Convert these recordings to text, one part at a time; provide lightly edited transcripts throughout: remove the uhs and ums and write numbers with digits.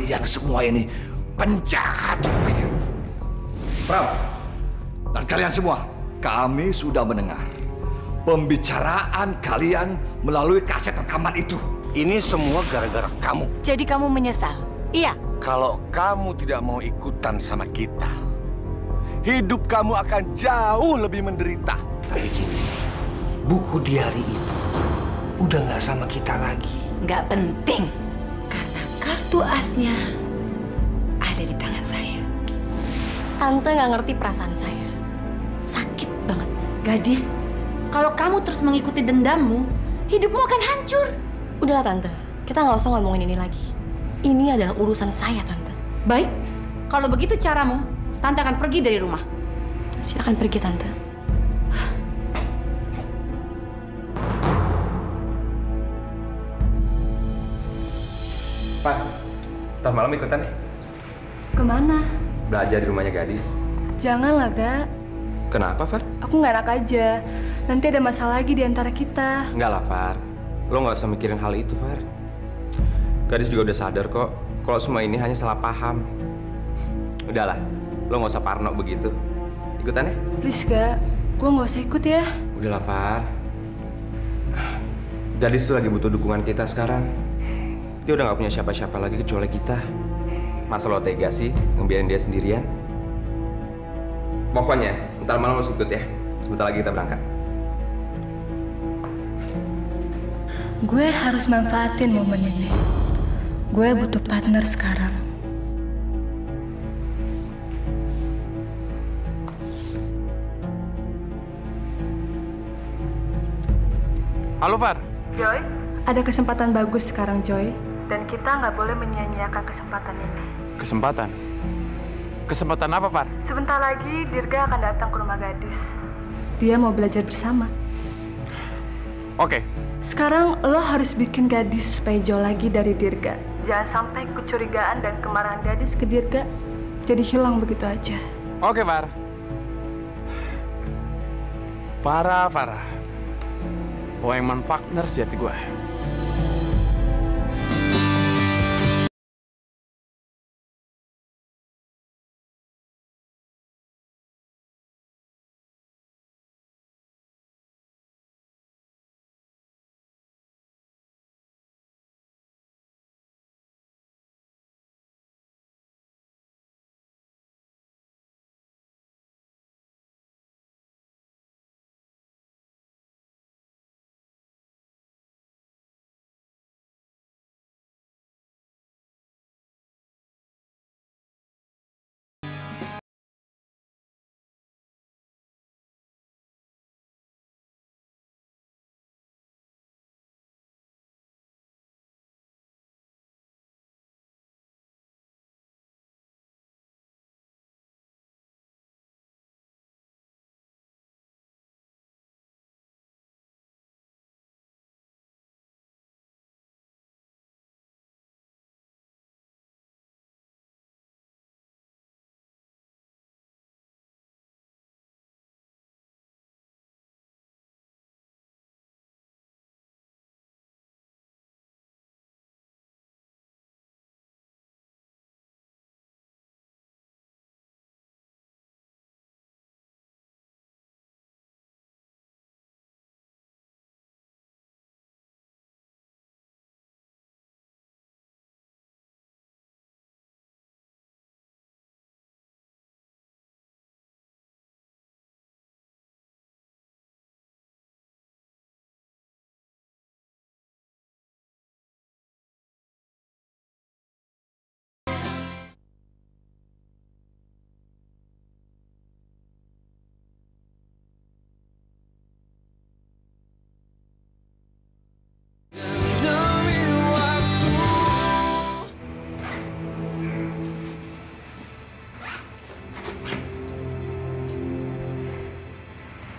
kalian semua ini penjahat rupanya. Pram, dan kalian semua, kami sudah mendengar pembicaraan kalian melalui kaset rekaman itu. Ini semua gara-gara kamu. Jadi kamu menyesal? Iya. Kalau kamu tidak mau ikutan sama kita, hidup kamu akan jauh lebih menderita. Tapi gini, buku diari itu udah nggak sama kita lagi. Nggak penting. Karena kartu asnya ada di tangan saya. Tante nggak ngerti perasaan saya. Sakit banget. Gadis, kalau kamu terus mengikuti dendammu, hidupmu akan hancur. Udahlah Tante, kita nggak usah ngomongin ini lagi. Ini adalah urusan saya, Tante. Baik, kalau begitu caramu, Tante akan pergi dari rumah. Silakan pergi, Tante. Pak, ntar malam ikutan ya? Kemana? Belajar di rumahnya gadis. Janganlah, Gak. Kenapa, Far? Aku nggak enak aja. Nanti ada masalah lagi di antara kita. Enggak lah, Far. Lo nggak usah mikirin hal itu, Far. Gadis juga udah sadar kok, kalau semua ini hanya salah paham. Udahlah, lo nggak usah parno begitu. Ikutan ya? Please, Gak. Gue nggak usah ikut ya. Udahlah, Far. Gadis tuh lagi butuh dukungan kita sekarang. Dia udah nggak punya siapa-siapa lagi kecuali kita. Masa lo tega sih ngebiarin dia sendirian? Pokoknya, ntar malam harus ikut ya. Sebentar lagi kita berangkat. Gue harus manfaatin momen ini. Gue butuh partner sekarang. Halo, Far. Joy, ada kesempatan bagus sekarang, Joy. Dan kita nggak boleh menyia-nyiakan kesempatan ini. Kesempatan? Kesempatan apa, Far? Sebentar lagi Dirga akan datang ke rumah gadis. Dia mau belajar bersama. Oke. Sekarang lo harus bikin gadis supaya jauh lagi dari Dirga. Jangan sampai kecurigaan dan kemarahan gadis ke Dirga jadi hilang begitu aja. Oke, Far. Farah. Lo emang partner sejati gue.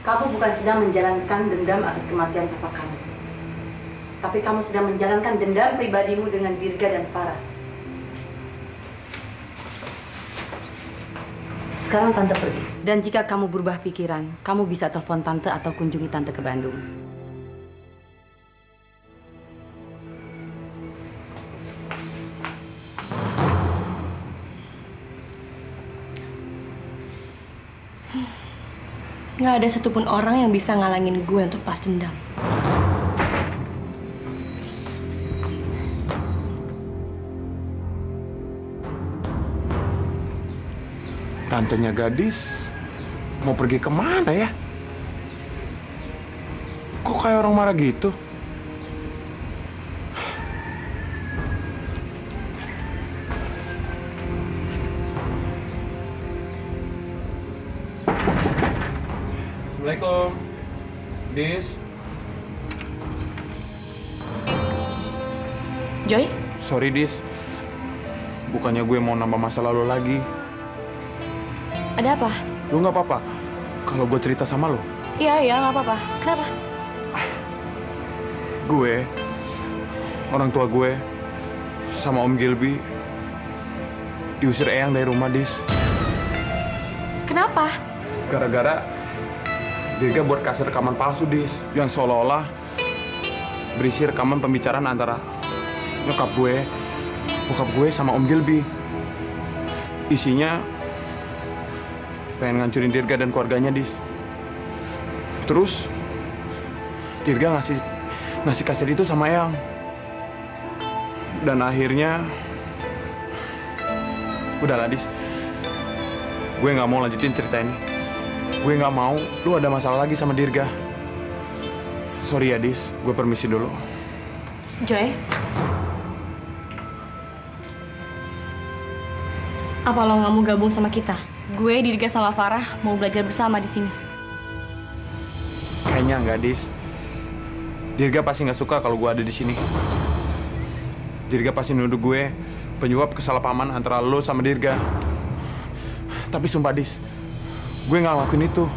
Kamu bukan sedang menjalankan dendam atas kematian papa kamu. Tapi kamu sedang menjalankan dendam pribadimu dengan Dirga dan Farah. Sekarang Tante pergi. Dan jika kamu berubah pikiran, kamu bisa telepon Tante atau kunjungi Tante ke Bandung. Nggak ada satupun orang yang bisa ngalangin gue untuk balas dendam. Tantenya Gadis mau pergi kemana ya? Kok kayak orang marah gitu? Assalamualaikum, Dis. Joy? Sorry, Dis. Bukannya gue mau nambah masalah lo lagi. Ada apa? Lo nggak apa-apa kalau gue cerita sama lo? Iya, nggak apa-apa. Kenapa? Gue, orang tua gue, sama Om Gilby diusir Eyang dari rumah, Dis. Kenapa? Gara-gara Dirga buat kasih rekaman palsu, Dis. Yang seolah-olah berisi rekaman pembicaraan antara nyokap gue, bokap gue, sama Om Gilby. Isinya pengen ngancurin Dirga dan keluarganya, Dis. Terus Dirga ngasih kaset itu sama Eyang. Dan akhirnya udahlah, Dis. Gue nggak mau lanjutin cerita ini. Gue nggak mau lu ada masalah lagi sama Dirga. Sorry ya, Dis. Gue permisi dulu. Joy? Apa lo nggak mau gabung sama kita? Gue, Dirga, sama Farah mau belajar bersama di sini. Kayaknya nggak, Dis. Dirga pasti nggak suka kalau gue ada di sini. Dirga pasti nuduh gue penyebab kesalahpahaman antara lo sama Dirga. Tapi sumpah, Dis, gue nggak ngelakuin itu.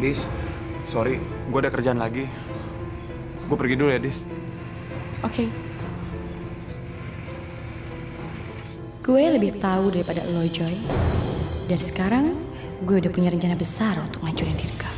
Dis, sorry, gue ada kerjaan lagi. Gue pergi dulu ya, Dis. Oke. Gue lebih tahu daripada lo, Joy. Dan sekarang gue udah punya rencana besar untuk ngancurin Dirga.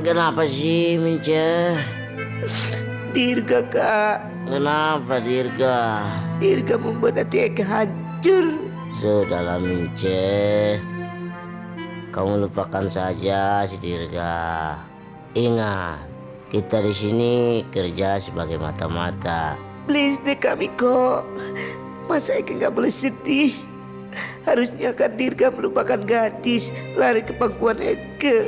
Kenapa sih, Mince? Dirga, Kak. Kenapa, Dirga? Dirga membuat hati Eka hancur. Sudahlah, Mince. Kamu lupakan saja si Dirga. Ingat, kita di sini kerja sebagai mata-mata. Please deh kami kok. Masa Eka nggak boleh sedih? Harusnya kan Dirga melupakan Gadis, lari ke pangkuan Eka.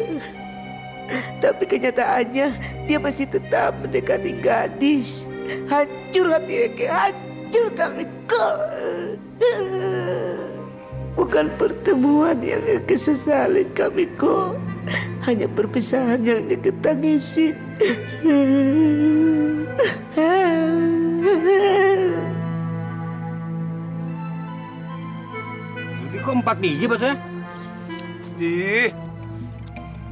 Tapi kenyataannya dia masih tetap mendekati Gadis. Hancur hati Eke, hancur kami kok. Bukan pertemuan yang Eke sesalin kami kok, hanya perpisahan yang Eke tangisin. Ini kok 4 biji baksonya?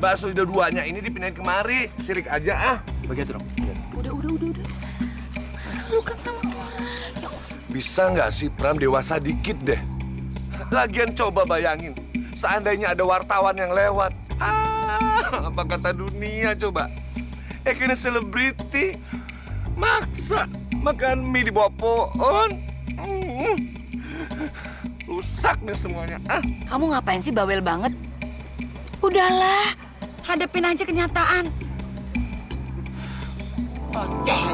Bakso duanya ini dipindahin kemari. Sirik aja ah. Begitu dong. Udah. Lu kan sama orang. Bisa nggak sih Pram dewasa dikit deh? Lagian coba bayangin, seandainya ada wartawan yang lewat. Apa kata dunia coba? Kayaknya selebriti. Maksa makan mie di bawah pohon. Rusak nih semuanya. Kamu ngapain sih bawel banget? Udahlah, hadapin aja kenyataan. Oceh.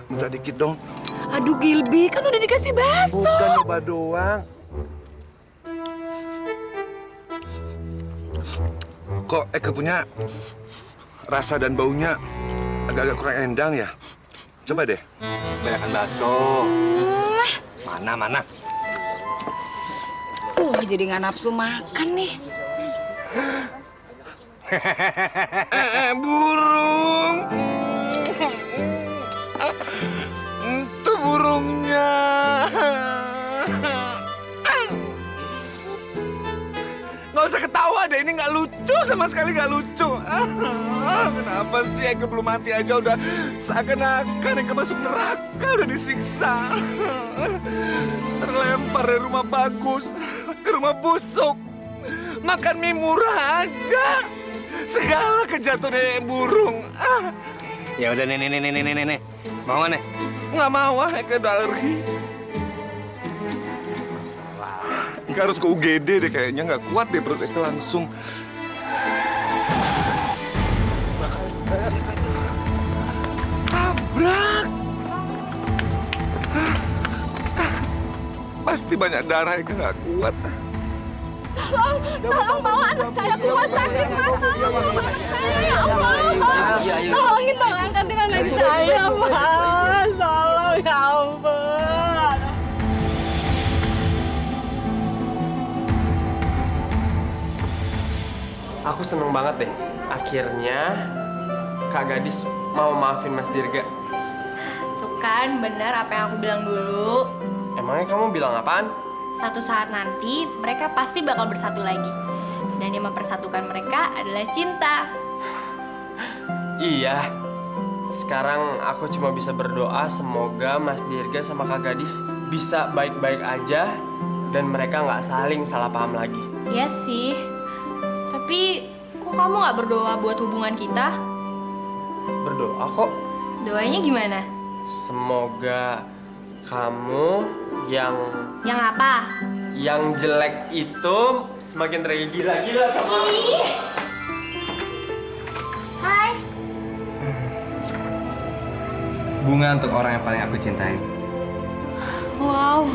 Minta dikit dong. Aduh Gilby, kan udah dikasih bakso. Bukan nyoba doang. Kok Eka punya rasa dan baunya agak-agak kurang endang ya. Coba deh. Banyakan bakso. Mana? Jadi nggak nafsu makan nih. Burung. Itu burungnya. Nggak usah ketawa deh, ini nggak lucu, sama sekali nggak lucu. Kenapa sih Eke belum mati aja udah seakan-akan Eke masuk neraka, udah disiksa. Terlempar dari rumah bagus ke rumah busuk. Makan mie murah aja. Segala kejatuhan dari burung. Ya udah nih. Mau nggak nih? Nggak mau Eke udah alergi. Eke harus ke UGD deh kayaknya, nggak kuat deh perut Eke langsung. Tabrak. Pasti banyak darah Eke nggak kuat. Tolong bawa anak saya ke rumah sakit, Mas. Tolong anak saya, ya Allah. Tolongin dong, angkatin anak saya, Mas. Tolong, ya ampun. Aku seneng banget deh. Akhirnya Kak Gadis mau maafin Mas Dirga. Tuh kan, benar apa yang aku bilang dulu. Emangnya kamu bilang apaan? Suatu saat nanti, mereka pasti bakal bersatu lagi. Dan yang mempersatukan mereka adalah cinta. Iya. Sekarang aku cuma bisa berdoa semoga Mas Dirga sama Kak Gadis bisa baik-baik aja dan mereka nggak saling salah paham lagi. Iya sih. Tapi, kok kamu nggak berdoa buat hubungan kita? Berdoa kok. Doanya gimana? Semoga kamu yang apa? Yang jelek itu semakin tergila-gila sama aku. Hai. Bunga untuk orang yang paling aku cintai. Wow.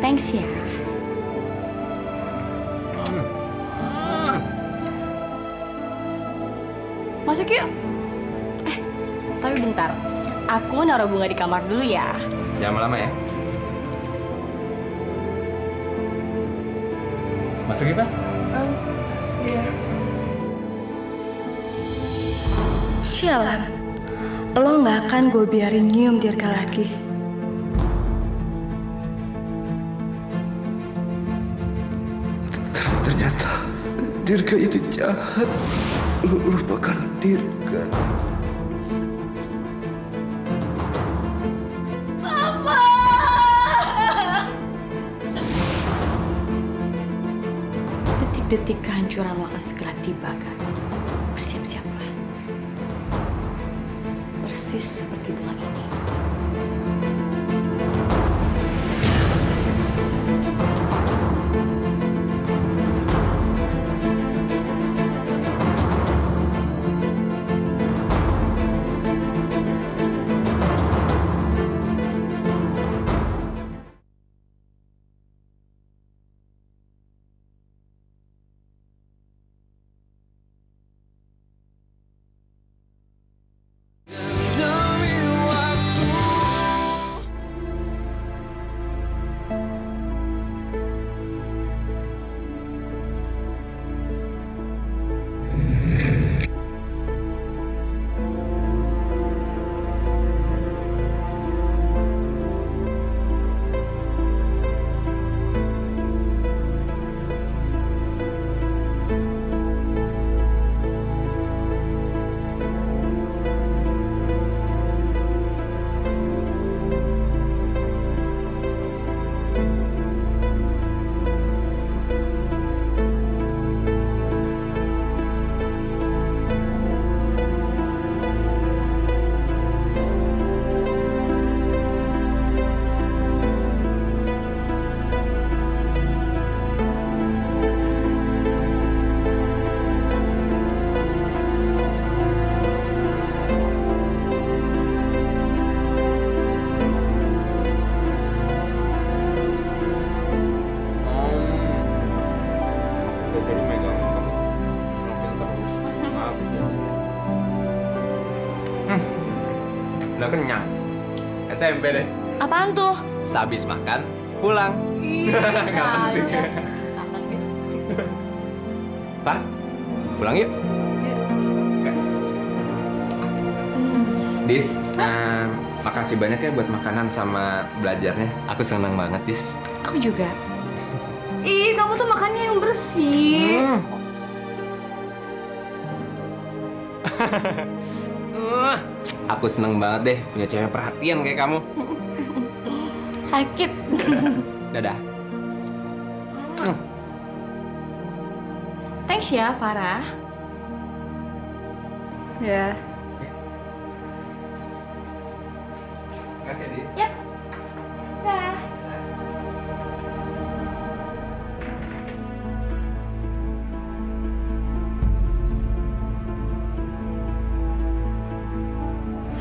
Thanks ya. Masuk yuk. Tapi bentar. Aku naruh bunga di kamar dulu ya. Jangan lama-lama ya. Masuk kita? Iya. Sialan. Lo nggak akan gue biarin nyium Dirga lagi. Ternyata Dirga itu jahat. Lupakan Dirga. Detik kehancuran lo akan segera tiba, kan? Bersiap-siaplah. Persis seperti bunga ini. Udah kenyang. SMP deh. Apaan tuh? Sehabis makan, pulang. Nggak penting ya. Far, pulang yuk. Dis, makasih banyak ya buat makanan sama belajarnya. Aku senang banget, Dis. Aku juga. Ih, kamu tuh makannya yang bersih. Aku seneng banget deh punya cewek perhatian kayak kamu. Sakit. Dadah. Thanks ya, Farah. Ya. Makasih, Dis. Yap. Dah.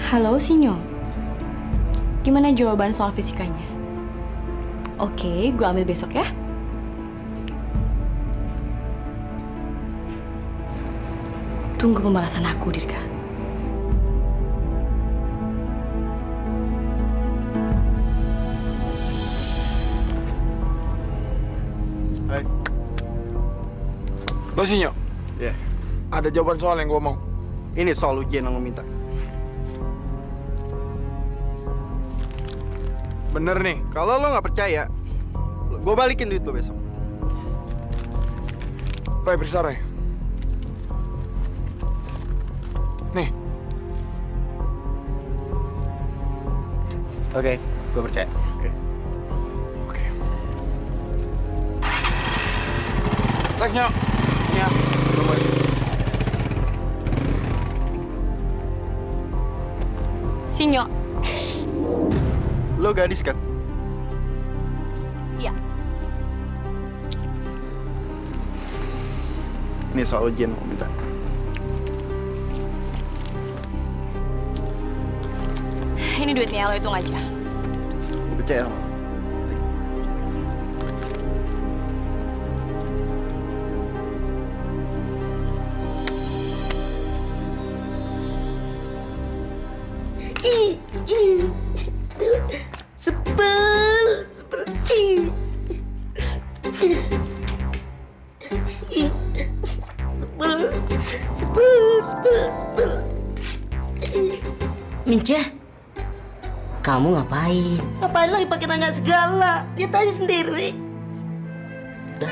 Halo, Sinyo. Gimana jawaban soal fisikanya? Oke, gue ambil besok ya. Tunggu pembalasan aku, Dirga. Hai. Lo Sinyo? Ya. Ada jawaban soal yang gue mau. Ini soal ujian yang lo minta. Bener nih. Kalau lo nggak percaya, gue balikin duit lo besok. Pai, periksa Ray. Nih. Oke, gue percaya. Oke. Thanks, Nyo. Ya. Sinyo. Lo gadis kan? Iya. Ini soal ujian mau minta. Ini duitnya, lo hitung aja. Gue percaya sama lo. Mince, kamu ngapain? Ngapain lagi pakai nanya segala? Lihat aja sendiri. Udah,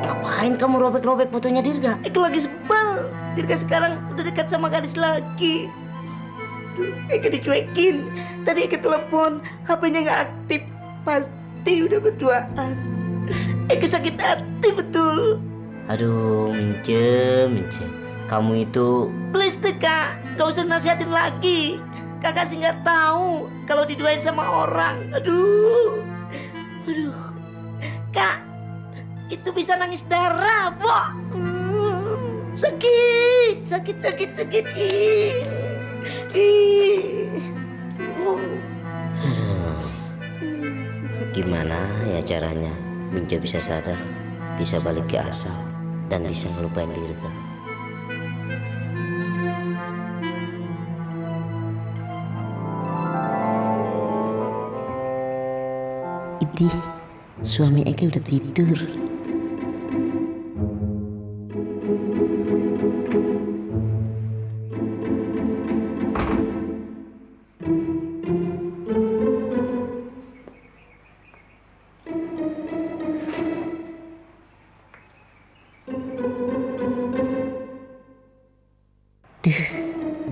ngapain kamu robek-robek fotonya Dirga? Eke lagi sebel. Dirga sekarang udah dekat sama gadis lagi. Eke dicuekin. Tadi Eke telepon, HP-nya nggak aktif. Pasti udah berduaan. Eke sakit hati betul. Aduh, Mince. Kamu itu... Please deh, Kak. Gak usah nasihatin lagi. Kakak sih nggak tahu kalau diduain sama orang. Aduh. Kak, itu bisa nangis darah, Bo. Sakit. Gimana ya caranya Mince bisa sadar, bisa balik ke asal, dan bisa ngelupain Dirga? Idi, suami Eke udah tidur.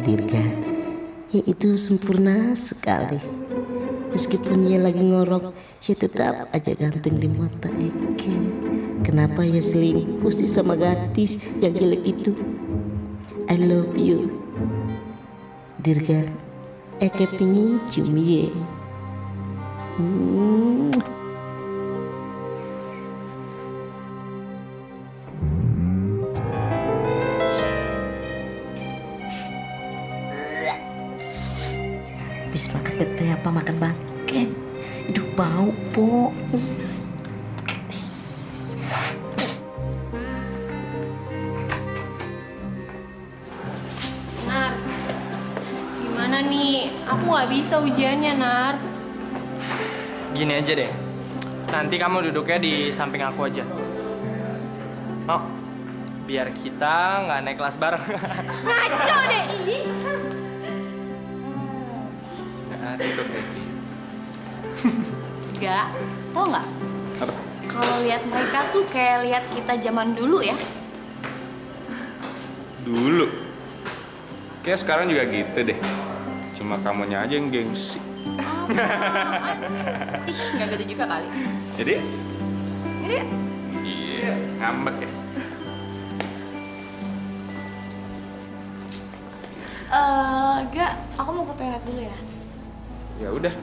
Dirga, ya itu sempurna sekali. Meskipun dia lagi ngorok, dia tetap aja ganteng di mata Eke. Kenapa ya selingkuh sih sama gadis yang jelek itu? I love you, Dirga. Eke pingin cium ye. Habis makan pete apa makan bangke? Aduh bau, Po. Benar. Aku nggak bisa ujiannya, Nar. Gini aja deh. Nanti kamu duduknya di samping aku aja. Oh, biar kita nggak naik kelas bareng. Ngaco deh ini. Nah, duduk kayak gitu. Gak, tau nggak? Kalau lihat mereka tuh kayak lihat kita zaman dulu ya. Dulu. Kayak sekarang juga gitu deh. Cuma kamunya aja yang gengsi. Ih, nggak gitu juga kali. Jadi? Jadi? Iya, ngambek ya. Gak, aku mau ke toilet dulu ya. Ya udah.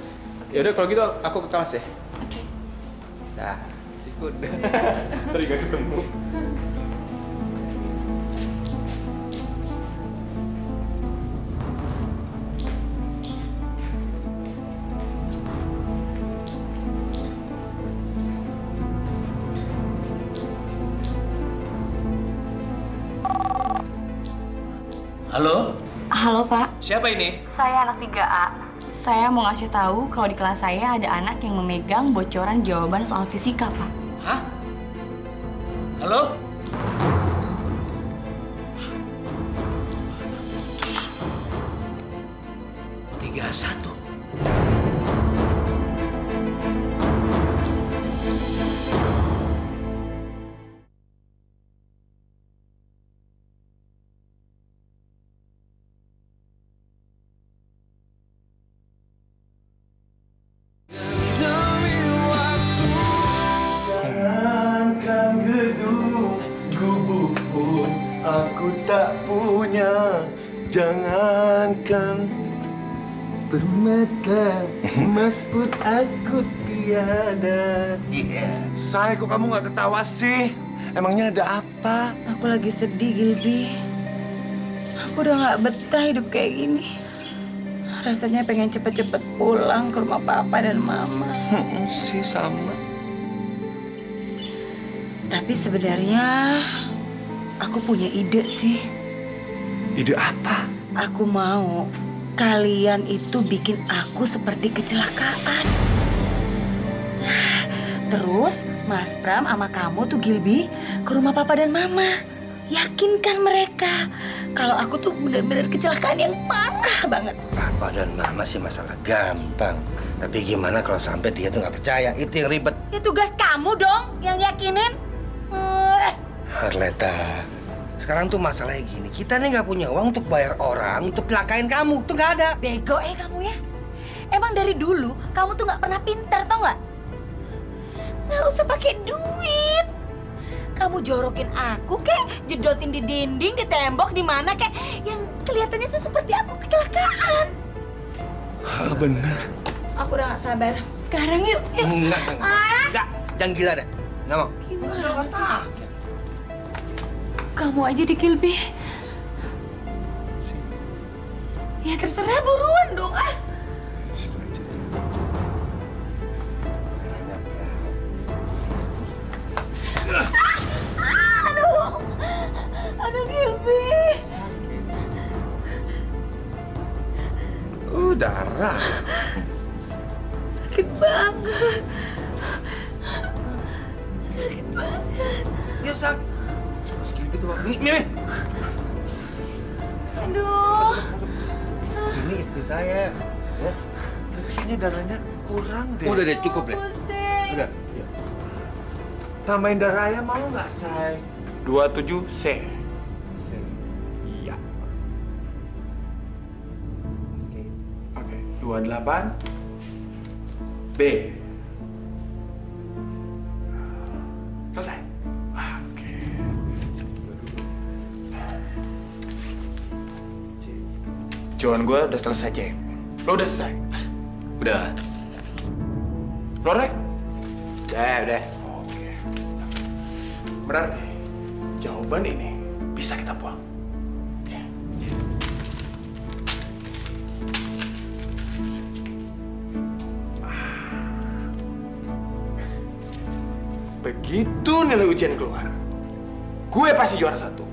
Ya udah kalau gitu aku ke kelas ya. Oke. Dah, udah. Tadi gak ketemu. Halo? Halo, Pak. Siapa ini? Saya anak 3A. Saya mau ngasih tahu kalau di kelas saya ada anak yang memegang bocoran jawaban soal fisika, Pak. Hah? Halo? Tiga satu. Jangankan permata emas pun aku tiada. Say, kok kamu nggak ketawa sih? Emangnya ada apa? Aku lagi sedih, Gilby. Aku udah nggak betah hidup kayak gini. Rasanya pengen cepet-cepet pulang ke rumah papa dan mama. Sih sama. Tapi sebenarnya aku punya ide sih. Ide apa? Aku mau kalian itu bikin aku seperti kecelakaan. Terus Mas Pram sama kamu tuh Gilby ke rumah papa dan mama. Yakinkan mereka kalau aku tuh benar-benar kecelakaan yang parah banget. Papa dan mama sih masalah gampang. Tapi gimana kalau sampai dia tuh nggak percaya? Itu yang ribet. Ya tugas kamu dong yang yakinin. Arleta, sekarang tuh masalahnya gini, kita nih nggak punya uang untuk bayar orang untuk celakain kamu, tuh nggak ada. Bego kamu ya. Emang dari dulu kamu tuh nggak pernah pintar, tau nggak? Nggak usah pakai duit. Kamu jorokin aku kek, jedotin di dinding, di tembok, di mana kek, yang kelihatannya tuh seperti aku kecelakaan. Bener. Aku udah nggak sabar. Sekarang yuk. Enggak, jangan gila deh, nggak mau. Gimana sih? Kamu aja di Gilby. Ya terserah, buruan dong ah. Aduh Gilby. Darah. Sakit banget. Sakit banget. Ya sakit. Gitu, Ini. Aduh. Ini istri saya. Ya. Tapi kayaknya darahnya kurang deh. Udah deh, cukup deh. Udah. Ya. Tambahin darah ayam mau nggak, Say? 27C. Iya. Oke. 28B. Selesai. Jawaban gue udah selesai, Cek. Lo udah selesai? Udah. Lo, Rek? Udah. Oke. Berarti jawaban ini bisa kita buang. Ya. Begitu nilai ujian keluar, gue pasti juara 1.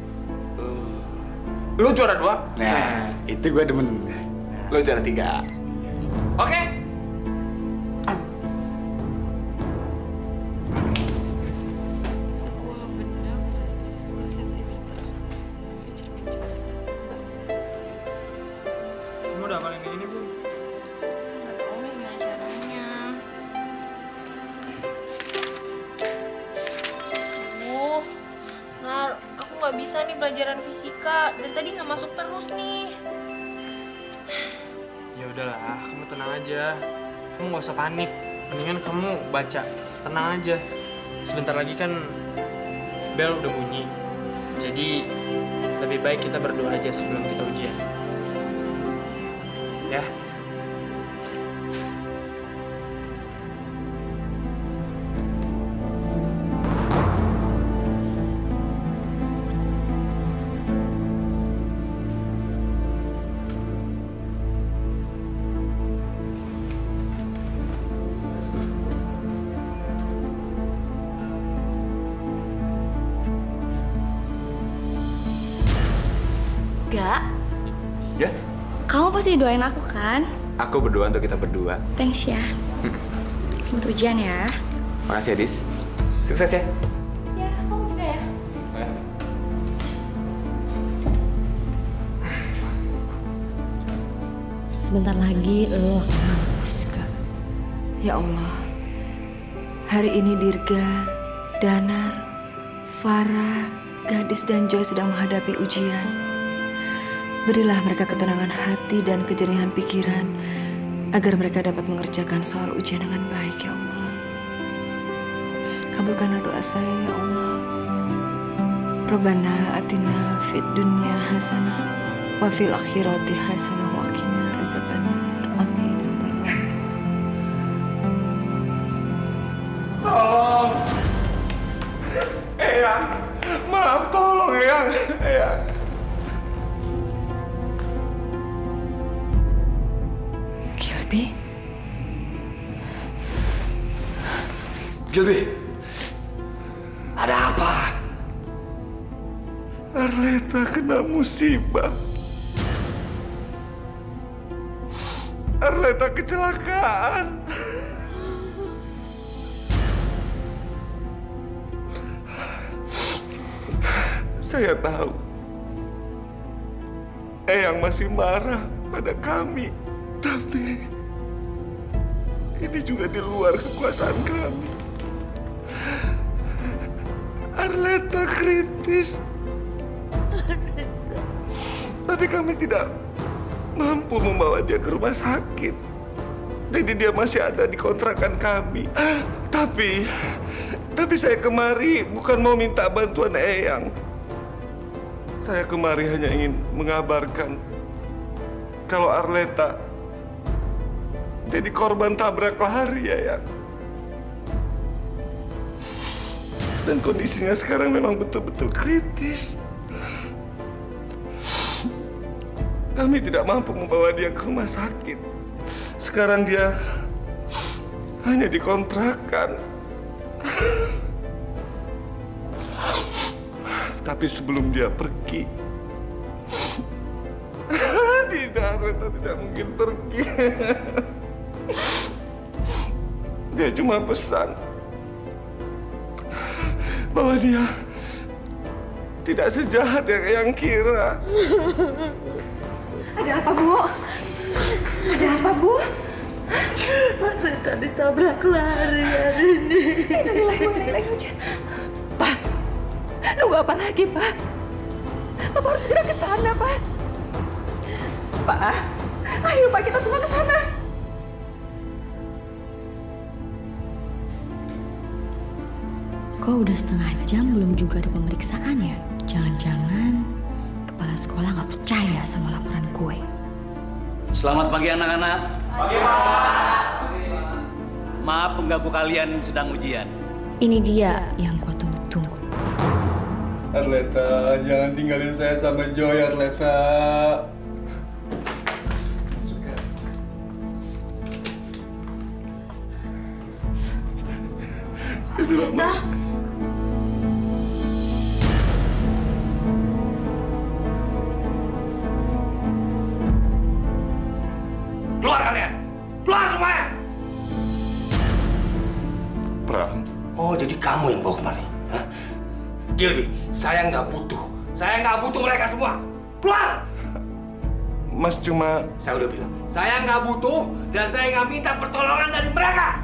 Lo juara 2? Nah, itu gue demen. Lo juara 3. Oke? Kamu udah hafalin ini belum? Nggak tahu nih gimana caranya. Nar, aku nggak bisa nih pelajaran fisika. Dari tadi nggak masuk terus nih. Ya udahlah, kamu tenang aja. Kamu nggak usah panik. Mendingan kamu baca, tenang aja. Sebentar lagi kan bel udah bunyi. Jadi lebih baik kita berdoa aja sebelum kita ujian. Ya. Gak, Ya, kamu pasti doain aku kan? aku berdoa untuk kita berdua. Thanks ya. Untuk ujian ya. Makasih ya, Dis. Sukses ya. Ya, kamu juga ya. Makasih. Sebentar lagi lo akan mampus, Kak. Ya Allah, hari ini Dirga, Danar, Farah, Gadis dan Joy sedang menghadapi ujian. Berilah mereka ketenangan hati dan kejernyahan pikiran agar mereka dapat mengerjakan soal ujian dengan baik, ya Allah. Kabulkanlah doa saya, ya Allah. Rabbana atina fid dunya hasanah wa fil akhirati hasanah wa qina azabannar. Amin. Tolong. Eyang, maaf, tolong Eyang. Eyang. Gilby? Gilby, ada apa? Arleta kena musibah. Arleta kecelakaan. Saya tahu Eyang masih marah pada kami, tapi ini juga di luar kekuasaan kami. Arleta kritis, tapi kami tidak mampu membawa dia ke rumah sakit. Jadi dia masih ada di kontrakan kami. Tapi saya kemari bukan mau minta bantuan Eyang. Saya kemari hanya ingin mengabarkan kalau Arleta jadi korban tabrak lari, Eyang. Dan kondisinya sekarang memang betul-betul kritis. Kami tidak mampu membawa dia ke rumah sakit. Sekarang dia hanya dikontrakan. Tapi sebelum dia pergi, tidak, Arleta tidak mungkin pergi. Dia cuma pesan bahwa dia tidak sejahat yang Eyang kira. Ada apa, Bu? Ada apa, Bu? Arleta ditabrak lari hari ini. Innalillahi. Pak, nunggu apa lagi, Pak? Bapak harus segera ke sana, Pak. Pak, ayo Pak, kita semua ke sana. Kok udah setengah jam belum juga ada pemeriksaan ya? Jangan-jangan kepala sekolah nggak percaya sama laporan gue. Selamat pagi anak-anak. Pagi, Pak. Maaf pengganggu kalian sedang ujian. Ini dia yang gue tunggu-tunggu. Arleta, jangan tinggalin saya sama Joy, Arleta. Masuk ya. Itulah, Ma. Keluar kalian! Keluar! Gilby, saya nggak butuh. Saya nggak butuh mereka semua. Keluar! Mas cuma... Saya udah bilang, saya nggak butuh dan saya nggak minta pertolongan dari mereka.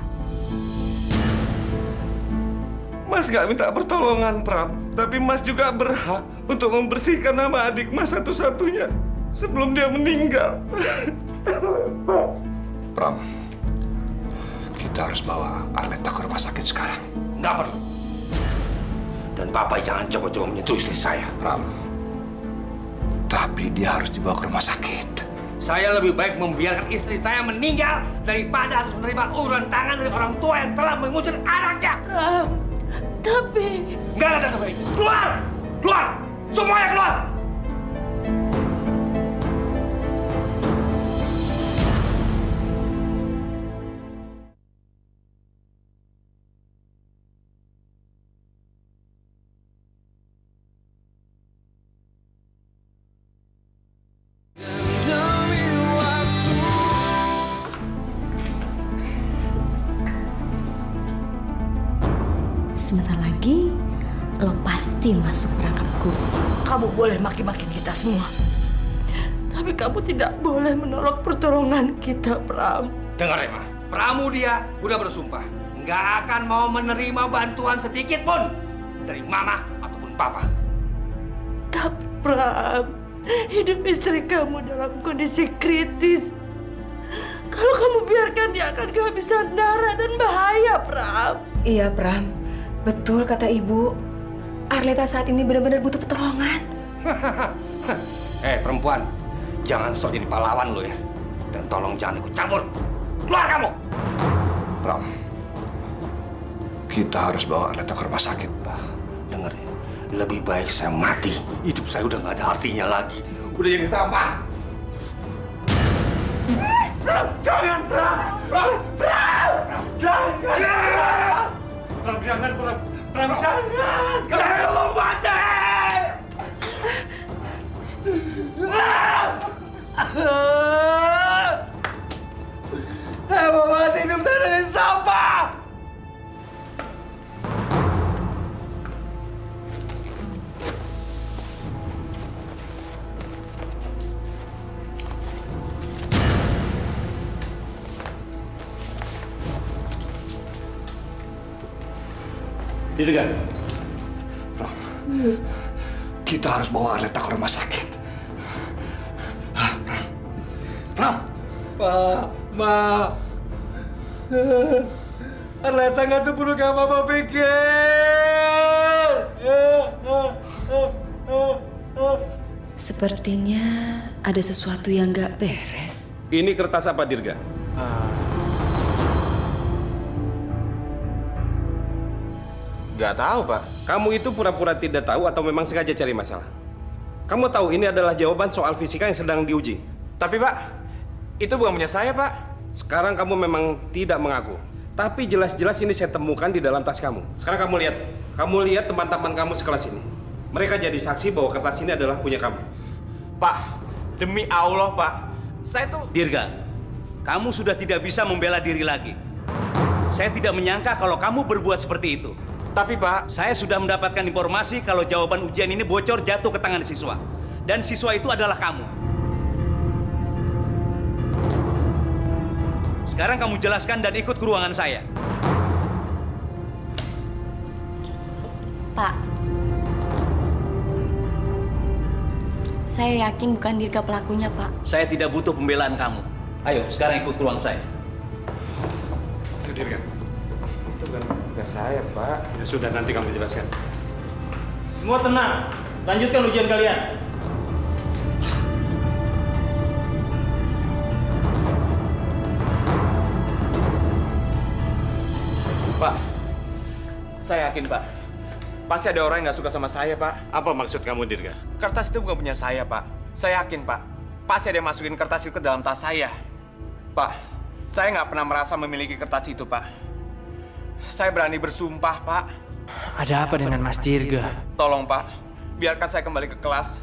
Mas nggak minta pertolongan, Pram. Tapi Mas juga berhak untuk membersihkan nama adik Mas satu-satunya sebelum dia meninggal. Pram, kita harus bawa Arleta ke rumah sakit sekarang. Nggak perlu. Dan Papa jangan coba-coba menyentuh istri saya. Pram, tapi dia harus dibawa ke rumah sakit. Saya lebih baik membiarkan istri saya meninggal daripada harus menerima uluran tangan dari orang tua yang telah mengusir anaknya. Tapi... Nggak ada apa itu. Keluar! Keluar! Semuanya keluar! Sebentar lagi, lo pasti masuk perangkapku. Kamu boleh maki-maki kita semua. Tapi kamu tidak boleh menolak pertolongan kita, Pram. Dengar, Emma. Pramudia udah bersumpah nggak akan mau menerima bantuan sedikit pun dari Mama ataupun Papa. Tapi, Pram, hidup istri kamu dalam kondisi kritis. Kalau kamu biarkan, dia akan kehabisan darah dan bahaya, Pram. Iya, Pram. Betul kata Ibu. Arleta saat ini benar-benar butuh pertolongan. Perempuan, jangan sok jadi pahlawan lo ya. Dan tolong jangan ikut campur. Keluar kamu! Pram, kita harus bawa Arleta ke rumah sakit. Dengar ya, lebih baik saya mati. Hidup saya udah nggak ada artinya lagi. Udah jadi sampah. Pram, jangan, Pram! Pram! Pram! Jangan! Pram, jangan, Pram! Pram, jangan! Saya mau mati! Saya mau mati, hidup saya dari sampah! Dirga, Pram, kita harus bawa Arleta ke rumah sakit. Pram, Pram. Pak, Ma, Arleta nggak seburuk yang Papa pikir. Sepertinya ada sesuatu yang nggak beres. Ini kertas apa, Dirga? Gak tahu, Pak. Kamu itu pura-pura tidak tahu atau memang sengaja cari masalah? Kamu tahu ini adalah jawaban soal fisika yang sedang diuji. Tapi, Pak, itu bukan punya saya, Pak. Sekarang kamu memang tidak mengaku. Tapi jelas-jelas ini saya temukan di dalam tas kamu. Sekarang kamu lihat. Kamu lihat teman-teman kamu sekelas ini. Mereka jadi saksi bahwa kertas ini adalah punya kamu. Pak, demi Allah, Pak. Saya tuh... Dirga, kamu sudah tidak bisa membela diri lagi. Saya tidak menyangka kalau kamu berbuat seperti itu. Tapi, Pak, saya sudah mendapatkan informasi kalau jawaban ujian ini bocor jatuh ke tangan siswa. Dan siswa itu adalah kamu. Sekarang kamu jelaskan dan ikut ke ruangan saya. Pak, saya yakin bukan Dirga pelakunya, Pak. Saya tidak butuh pembelaan kamu. Ayo, sekarang ikut ke ruang saya. Dirga, itu kan tugas saya, Pak. Ya sudah, nanti kamu jelaskan. Semua tenang. Lanjutkan ujian kalian. Pak, saya yakin, Pak. Pasti ada orang yang nggak suka sama saya, Pak. Apa maksud kamu, Dirga? Kertas itu bukan punya saya, Pak. Saya yakin, Pak. Pasti ada yang masukin kertas itu ke dalam tas saya. Pak, saya nggak pernah merasa memiliki kertas itu, Pak. Saya berani bersumpah, Pak. Ada apa dengan Mas Dirga? Tolong, Pak. Biarkan saya kembali ke kelas.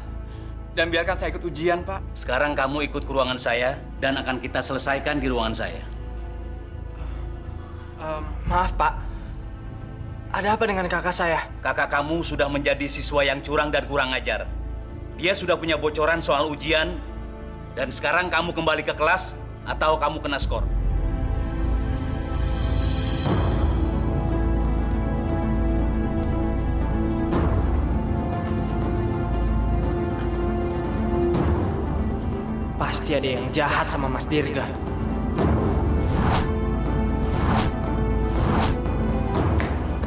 Dan biarkan saya ikut ujian, Pak. Sekarang kamu ikut ke ruangan saya dan akan kita selesaikan di ruangan saya. Maaf, Pak. Ada apa dengan kakak saya? Kakak kamu sudah menjadi siswa yang curang dan kurang ajar. Dia sudah punya bocoran soal ujian, dan sekarang kamu kembali ke kelas atau kamu kena skor. Pasti ada yang jahat sama Mas Dirga.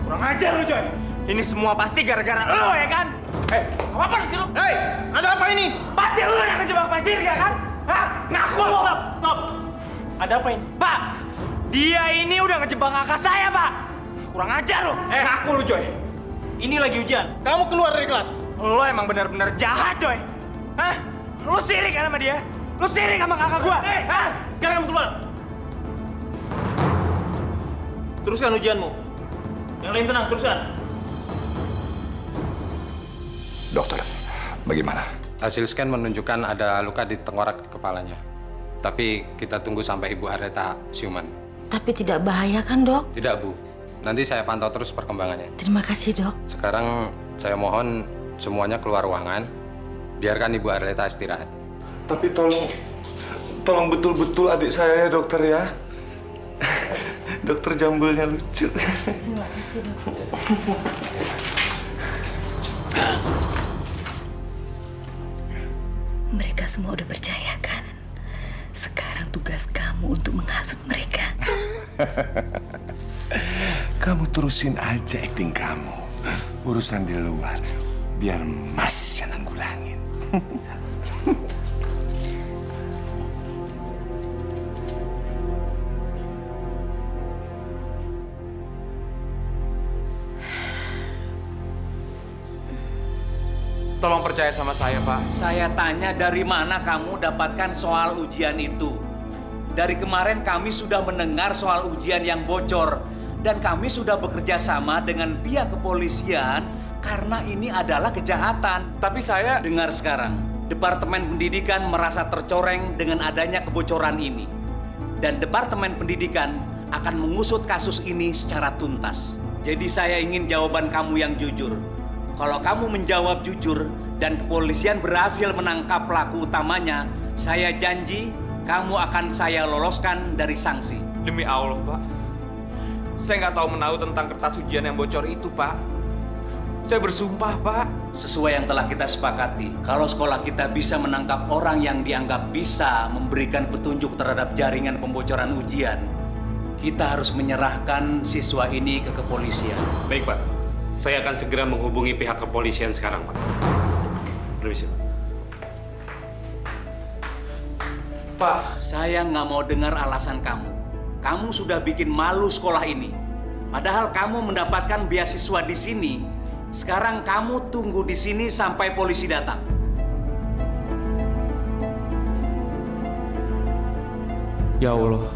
Kurang ajar lu, Coy. Ini semua pasti gara-gara lo ya kan? Apa-apaan sih lo? Ada apa ini? Pasti lo yang ngejebak Mas Dirga kan? Hah? Ngaku lo! Stop! Ada apa ini? Pak! Dia ini udah ngejebak kakak saya, Pak! Kurang ajar lo! Ngaku lo, Coy. Ini lagi ujian. Kamu keluar dari kelas. Lo emang benar-benar jahat, Coy. Hah? Lo sirik kan sama dia? Lo sirik sama kakak gua? Hah? Sekarang kamu keluar. Teruskan ujianmu. Yang lain tenang, teruskan. Dokter, bagaimana? Hasil scan menunjukkan ada luka di tengkorak kepalanya. Tapi kita tunggu sampai Ibu Arleta siuman. Tapi tidak bahaya kan, Dok? Tidak, Bu. Nanti saya pantau terus perkembangannya. Terima kasih, Dok. Sekarang saya mohon semuanya keluar ruangan. Biarkan Ibu Arleta istirahat. Tapi tolong betul-betul adik saya ya, dokter ya. Dokter Jambulnya lucu. Terima kasih, Dok. Mereka semua udah percaya kan? Sekarang tugas kamu untuk menghasut mereka. Kamu terusin aja akting kamu. Urusan di luar, biar Mas yang nanggulangin. Tolong percaya sama saya, Pak. Saya tanya dari mana kamu dapatkan soal ujian itu? Dari kemarin kami sudah mendengar soal ujian yang bocor. Dan kami sudah bekerja sama dengan pihak kepolisian karena ini adalah kejahatan. Tapi saya... Dengar sekarang, Departemen Pendidikan merasa tercoreng dengan adanya kebocoran ini. Dan Departemen Pendidikan akan mengusut kasus ini secara tuntas. Jadi saya ingin jawaban kamu yang jujur. Kalau kamu menjawab jujur dan kepolisian berhasil menangkap pelaku utamanya, saya janji kamu akan saya loloskan dari sanksi. Demi Allah, Pak. Saya nggak tahu menahu tentang kertas ujian yang bocor itu, Pak. Saya bersumpah, Pak. Sesuai yang telah kita sepakati, kalau sekolah kita bisa menangkap orang yang dianggap bisa memberikan petunjuk terhadap jaringan pembocoran ujian, kita harus menyerahkan siswa ini ke kepolisian. Baik, Pak. Saya akan segera menghubungi pihak kepolisian sekarang, Pak. Permisi, Pak. Pak, saya nggak mau dengar alasan kamu. Kamu sudah bikin malu sekolah ini. Padahal kamu mendapatkan beasiswa di sini. Sekarang kamu tunggu di sini sampai polisi datang. Ya Allah,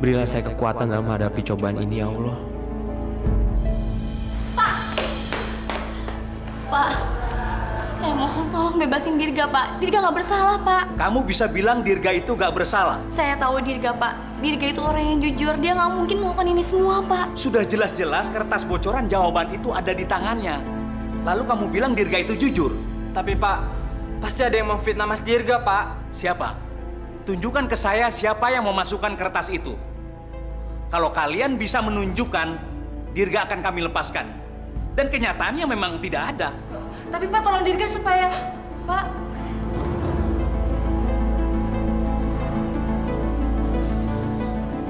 berilah saya kekuatan dalam menghadapi cobaan ini, ya Allah. Pak, saya mohon tolong bebasin Dirga, Pak. Dirga nggak bersalah, Pak. Kamu bisa bilang Dirga itu nggak bersalah? Saya tahu Dirga, Pak. Dirga itu orang yang jujur. Dia nggak mungkin melakukan ini semua, Pak. Sudah jelas-jelas kertas bocoran jawaban itu ada di tangannya. Lalu kamu bilang Dirga itu jujur? Tapi, Pak, pasti ada yang memfitnah Mas Dirga, Pak. Siapa? Tunjukkan ke saya siapa yang memasukkan kertas itu. Kalau kalian bisa menunjukkan, Dirga akan kami lepaskan. Dan kenyataannya memang tidak ada. Tapi Pak, tolong Dirga supaya... Pak...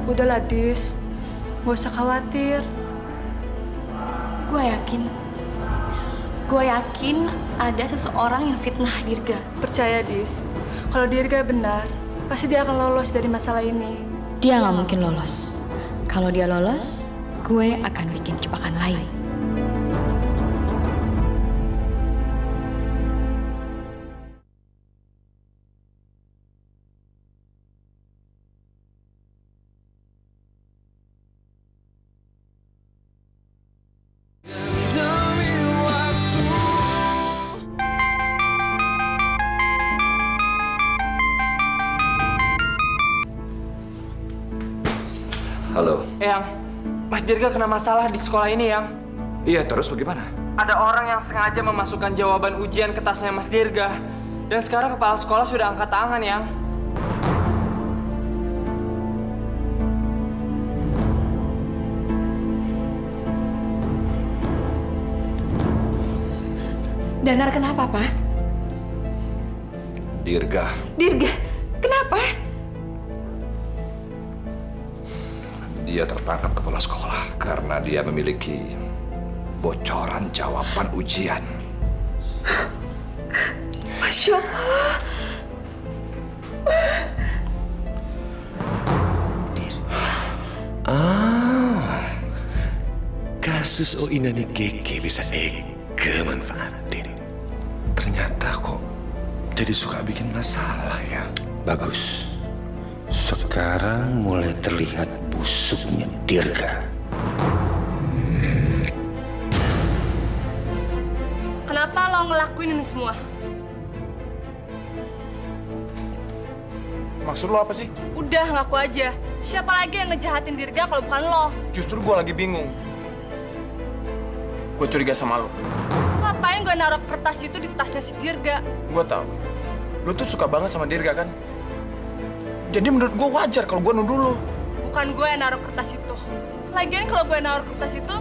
Udahlah, Dis. Gak usah khawatir. Gue yakin ada seseorang yang fitnah Dirga. Percaya, Dis. Kalau Dirga benar, pasti dia akan lolos dari masalah ini. Dia nggak mungkin lolos. Kalau dia lolos, gue akan bikin jebakan lain. Halo. Eyang, Mas Dirga kena masalah di sekolah ini, Yang. Iya, terus bagaimana? Ada orang yang sengaja memasukkan jawaban ujian ke tasnya Mas Dirga. Dan sekarang kepala sekolah sudah angkat tangan, Yang. Danar kenapa, Pak? Dirga. Dirga, kenapa? Dia tertangkap kepala sekolah karena dia memiliki bocoran jawaban ujian. Masya Allah. Kasus Oinani Keke bisa Eke manfaatin. Ternyata kok jadi suka bikin masalah ya. Bagus. Sekarang mulai terlihat busuknya Dirga. Kenapa lo ngelakuin ini semua? Maksud lo apa sih? Udah, ngaku aja. Siapa lagi yang ngejahatin Dirga kalau bukan lo? Justru gue lagi bingung. Gue curiga sama lo. Ngapain gue naruh kertas itu di tasnya si Dirga? Gue tahu. Lo tuh suka banget sama Dirga kan? Jadi menurut gue wajar kalau gue nuduh lo. Bukan gue yang naruh kertas itu. Lagian kalau gue naruh kertas itu,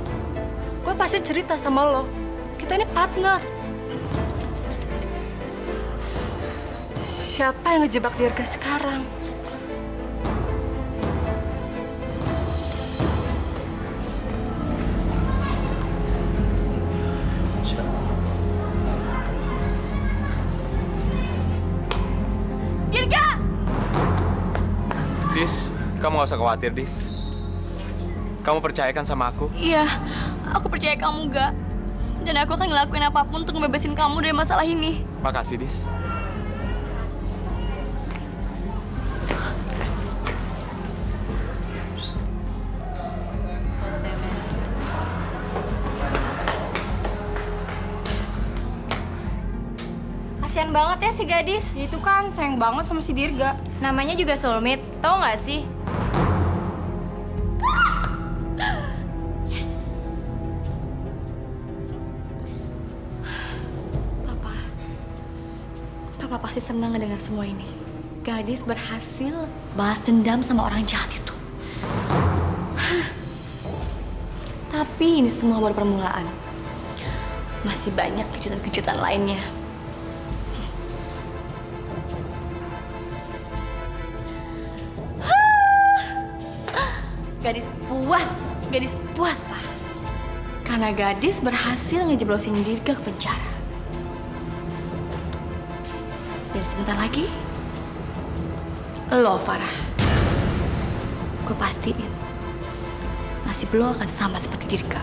gue pasti cerita sama lo. Kita ini partner. Siapa yang ngejebak Dirga sekarang? Dirga! Dis, kamu gak usah khawatir, Dis. Kamu percayakan sama aku? Iya, aku percaya kamu gak. Dan aku akan ngelakuin apapun untuk ngebebasin kamu dari masalah ini. Makasih, Dis. Kasian banget ya si gadis. Itu kan sayang banget sama si Dirga. Namanya juga soulmate, tau gak sih? Yes. Papa pasti senang ngedengar semua ini. Gadis berhasil balas dendam sama orang jahat itu. Tapi ini semua baru permulaan. Masih banyak kejutan-kejutan lainnya. Gadis puas, Pak. Karena gadis berhasil ngejeblosin Dirga ke penjara. Dan sebentar lagi, lo, Farah. Gue pastiin, nasib lo akan sama seperti Dirga.